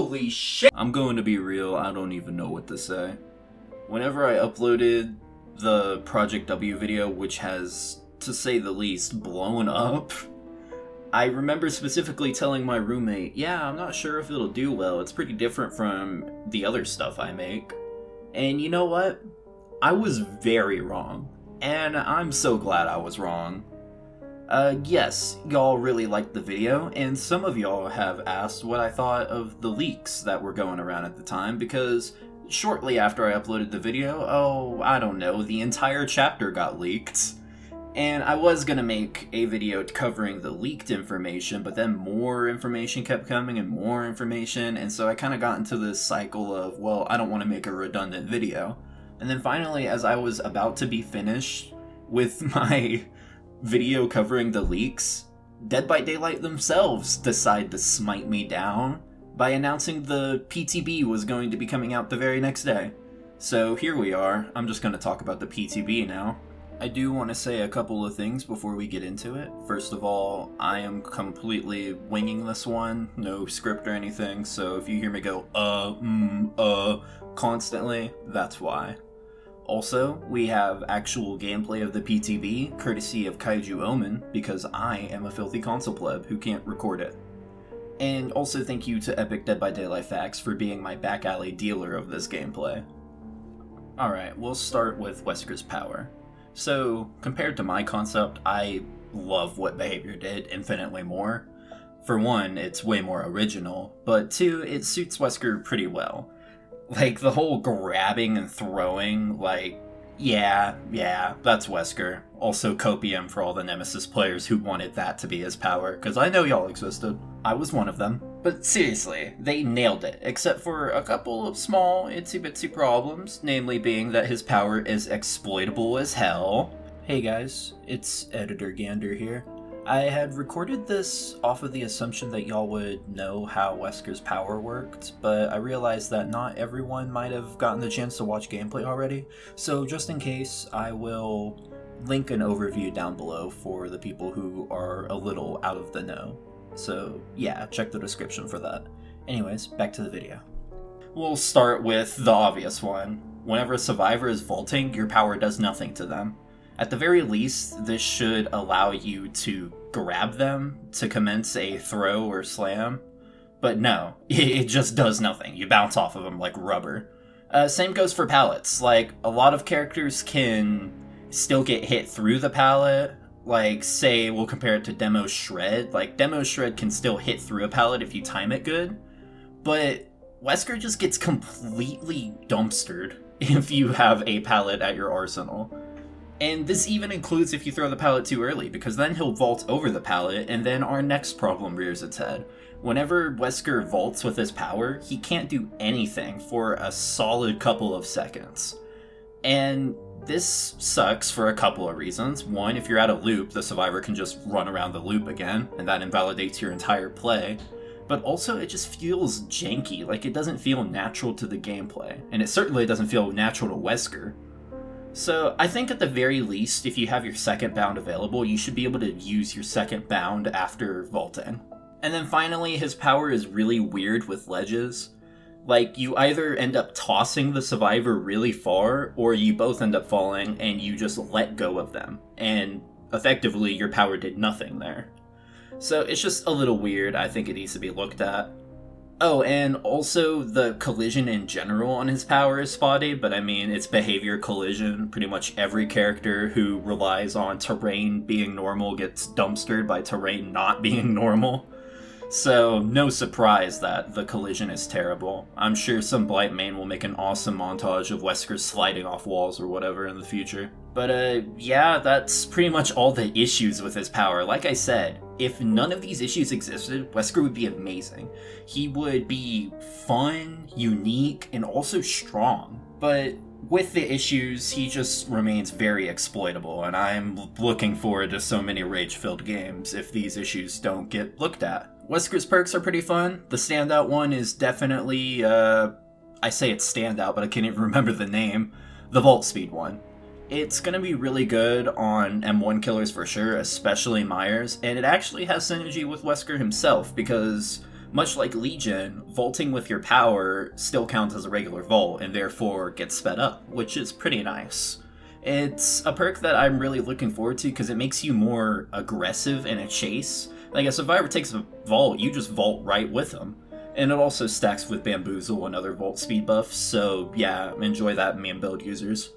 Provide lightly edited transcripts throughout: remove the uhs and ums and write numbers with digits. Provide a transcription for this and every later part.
Holy shit! I'm going to be real, I don't even know what to say. Whenever I uploaded the Project W video, which has, to say the least, blown up, I remember specifically telling my roommate, yeah, I'm not sure if it'll do well, it's pretty different from the other stuff I make. And you know what? I was very wrong. And I'm so glad I was wrong. Yes, y'all really liked the video, and some of y'all have asked what I thought of the leaks that were going around at the time, because shortly after I uploaded the video, I don't know, the entire chapter got leaked. And I was gonna make a video covering the leaked information, but then more information kept coming and more information, and so I kind of got into this cycle of, well, I don't want to make a redundant video. And then finally, as I was about to be finished with my video covering the leaks, Dead by Daylight themselves decide to smite me down by announcing the PTB was going to be coming out the very next day. So here we are. I'm just going to talk about the PTB now. I do want to say a couple of things before we get into it. First of all, I am completely winging this one, no script or anything, so if you hear me go constantly, that's why. Also, we have actual gameplay of the PTB, courtesy of Kaiju Omen, because I am a filthy console pleb who can't record it. And also thank you to Epic Dead by Daylight Facts for being my back alley dealer of this gameplay. Alright, we'll start with Wesker's power. So, compared to my concept, I love what Behavior did infinitely more. For one, it's way more original, but two, it suits Wesker pretty well. Like, the whole grabbing and throwing, like, yeah, that's Wesker. Also copium for all the Nemesis players who wanted that to be his power, because I know y'all existed. I was one of them. But seriously, they nailed it, except for a couple of small itsy-bitsy problems, namely being that his power is exploitable as hell. Hey guys, it's Editor Gander here. I had recorded this off of the assumption that y'all would know how Wesker's power worked, but I realized that not everyone might have gotten the chance to watch gameplay already, so just in case, I will link an overview down below for the people who are a little out of the know. So yeah, check the description for that. Anyways, back to the video. We'll start with the obvious one. Whenever a survivor is vaulting, your power does nothing to them. At the very least, this should allow you to grab them to commence a throw or slam. But no, it just does nothing. You bounce off of them like rubber. Same goes for pallets. Like, a lot of characters can still get hit through the pallet. Like, say, we'll compare it to Demo Shred. Like, Demo Shred can still hit through a pallet if you time it good. But Wesker just gets completely dumpstered if you have a pallet at your arsenal. And this even includes if you throw the pallet too early, because then he'll vault over the pallet, and then our next problem rears its head. Whenever Wesker vaults with his power, he can't do anything for a solid couple of seconds. And this sucks for a couple of reasons. One, if you're out of loop, the survivor can just run around the loop again, and that invalidates your entire play. But also, it just feels janky, like it doesn't feel natural to the gameplay. And it certainly doesn't feel natural to Wesker. So, I think at the very least, if you have your second bound available, you should be able to use your second bound after vaulting. And then finally, his power is really weird with ledges. Like, you either end up tossing the survivor really far, or you both end up falling and you just let go of them. And effectively, your power did nothing there. So it's just a little weird. I think it needs to be looked at. Oh, and also the collision in general on his power is spotty, but I mean, it's behavior collision. Pretty much every character who relies on terrain being normal gets dumpstered by terrain not being normal. So, no surprise that the collision is terrible. I'm sure some Blight main will make an awesome montage of Wesker sliding off walls or whatever in the future. But yeah, that's pretty much all the issues with his power. Like I said, if none of these issues existed, Wesker would be amazing. He would be fun, unique, and also strong. But with the issues, he just remains very exploitable, and I'm looking forward to so many rage-filled games if these issues don't get looked at. Wesker's perks are pretty fun. The standout one is definitely, I say it's standout, but I can't even remember the name. The Vault Speed one. It's gonna be really good on M1 killers for sure, especially Myers, and it actually has synergy with Wesker himself, because Much like Legion, vaulting with your power still counts as a regular vault and therefore gets sped up, which is pretty nice. It's a perk that I'm really looking forward to because it makes you more aggressive in a chase. Like, a survivor takes a vault, you just vault right with them. And it also stacks with Bamboozle and other vault speed buffs, so yeah, enjoy that, main build users.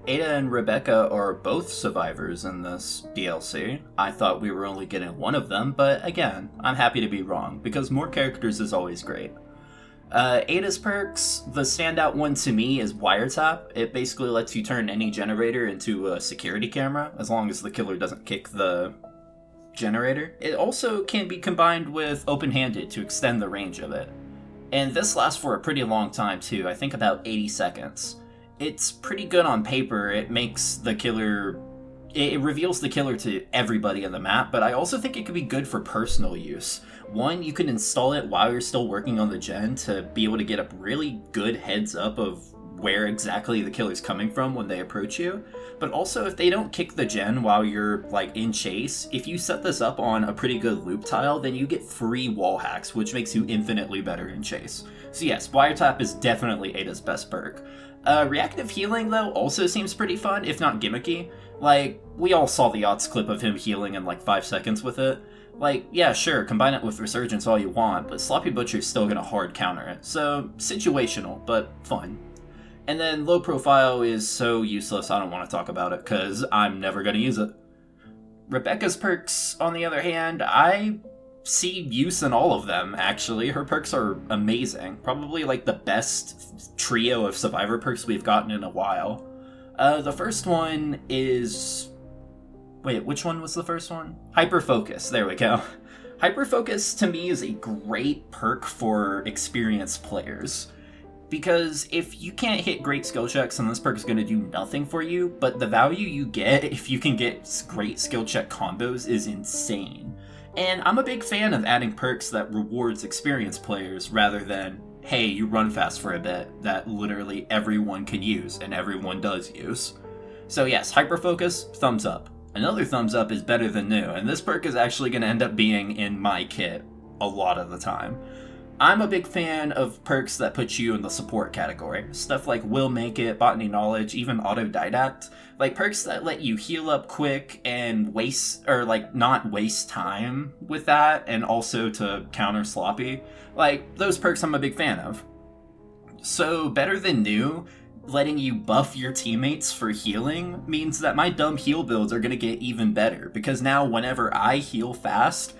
Ada and Rebecca are both survivors in this DLC. I thought we were only getting one of them, but again, I'm happy to be wrong, because more characters is always great. Ada's perks, the standout one to me is Wiretap. It basically lets you turn any generator into a security camera, as long as the killer doesn't kick the generator. It also can be combined with Open-Handed to extend the range of it. And this lasts for a pretty long time too, I think about 80 seconds. It's pretty good on paper. It makes the killer... It reveals the killer to everybody on the map, but I also think it could be good for personal use. One, you can install it while you're still working on the gen to be able to get a really good heads up of where exactly the killer's coming from when they approach you. But also, if they don't kick the gen while you're, like, in chase, if you set this up on a pretty good loop tile, then you get free wall hacks, which makes you infinitely better in chase. So yes, Wiretap is definitely Ada's best perk. Reactive healing, though, also seems pretty fun, if not gimmicky. Like, we all saw the Yachts clip of him healing in like 5 seconds with it. Like, yeah, sure, combine it with Resurgence all you want, but Sloppy Butcher's still gonna hard counter it. So, situational, but fun. And then Low Profile is so useless I don't want to talk about it, because I'm never gonna use it. Rebecca's perks, on the other hand, I see use in all of them, actually. Her perks are amazing. Probably like the best trio of survivor perks we've gotten in a while. The first one is... Wait, which one was the first one? Hyper Focus, there we go. Hyper Focus, to me, is a great perk for experienced players. Because if you can't hit great skill checks, then this perk is going to do nothing for you, but the value you get if you can get great skill check combos is insane. And I'm a big fan of adding perks that rewards experienced players rather than, hey, you run fast for a bit, that literally everyone can use, and everyone does use. So yes, Hyper Focus, thumbs up. Another thumbs up is Better Than New, and this perk is actually going to end up being in my kit a lot of the time. I'm a big fan of perks that put you in the support category. Stuff like Will Make It, Botany Knowledge, even Autodidact. Like perks that let you heal up quick and not waste time with that, and also to counter Sloppy. Like, those perks I'm a big fan of. So, Better Than New, letting you buff your teammates for healing, means that my dumb heal builds are gonna get even better, because now whenever I heal fast,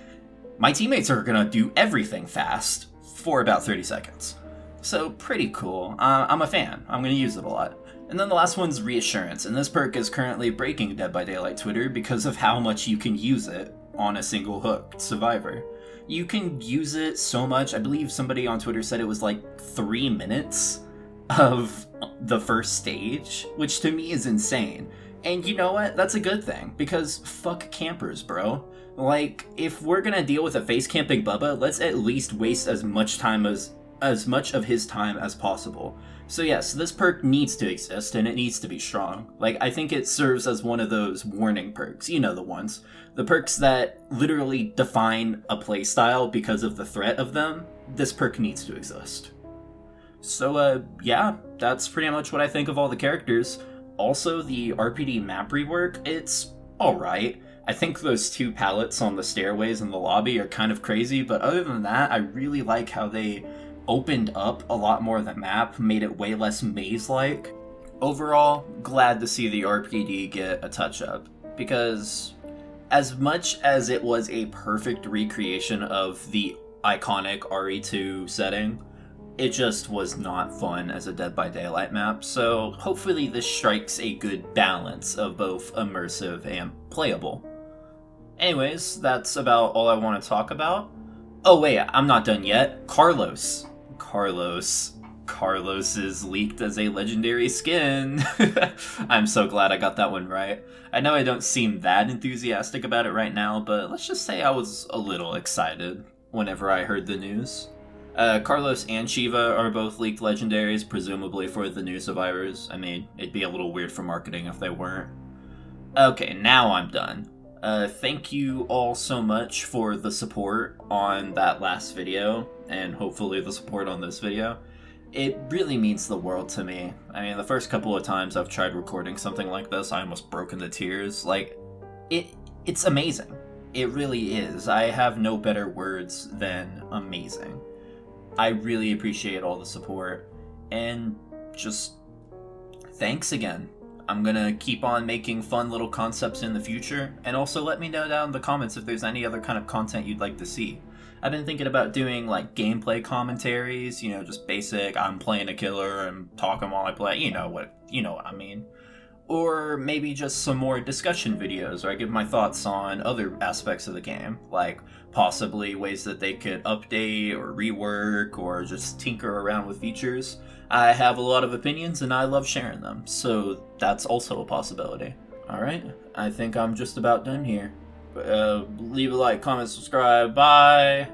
my teammates are gonna do everything fast for about 30 seconds. So pretty cool. I'm a fan. I'm gonna use it a lot. And then the last one's Reassurance, and this perk is currently breaking Dead by Daylight Twitter because of how much you can use it on a single hooked survivor. You can use it so much, I believe somebody on Twitter said it was like 3 minutes of the first stage, which to me is insane. And you know what? That's a good thing, because fuck campers, bro. Like, if we're gonna deal with a face camping Bubba, let's at least waste as much of his time as possible. So yes, this perk needs to exist, and it needs to be strong. Like, I think it serves as one of those warning perks, you know the ones. The perks that literally define a playstyle because of the threat of them. This perk needs to exist. So, yeah, that's pretty much what I think of all the characters. Also, the RPD map rework, it's alright. I think those 2 pallets on the stairways in the lobby are kind of crazy, but other than that, I really like how they opened up a lot more of the map, made it way less maze-like. Overall, glad to see the RPD get a touch-up, because as much as it was a perfect recreation of the iconic RE2 setting, it just was not fun as a Dead by Daylight map, so hopefully this strikes a good balance of both immersive and playable. Anyways, that's about all I want to talk about. Oh wait, I'm not done yet. Carlos is leaked as a legendary skin. I'm so glad I got that one right. I know I don't seem that enthusiastic about it right now, but let's just say I was a little excited whenever I heard the news. Carlos and Shiva are both leaked legendaries, presumably for the new survivors. I mean, it'd be a little weird for marketing if they weren't. Okay, now I'm done. Thank you all so much for the support on that last video, and hopefully the support on this video. It really means the world to me. I mean, the first couple of times I've tried recording something like this, I almost broke into tears. Like, it's amazing. It really is. I have no better words than amazing. I really appreciate all the support, and just thanks again. I'm gonna keep on making fun little concepts in the future, and also let me know down in the comments if there's any other kind of content you'd like to see. I've been thinking about doing like gameplay commentaries, you know, just basic, I'm playing a killer and talking while I play, you know what I mean. Or maybe just some more discussion videos where I give my thoughts on other aspects of the game, like possibly ways that they could update or rework or just tinker around with features. I have a lot of opinions and I love sharing them, so that's also a possibility. Alright, I think I'm just about done here. Leave a like, comment, subscribe, bye!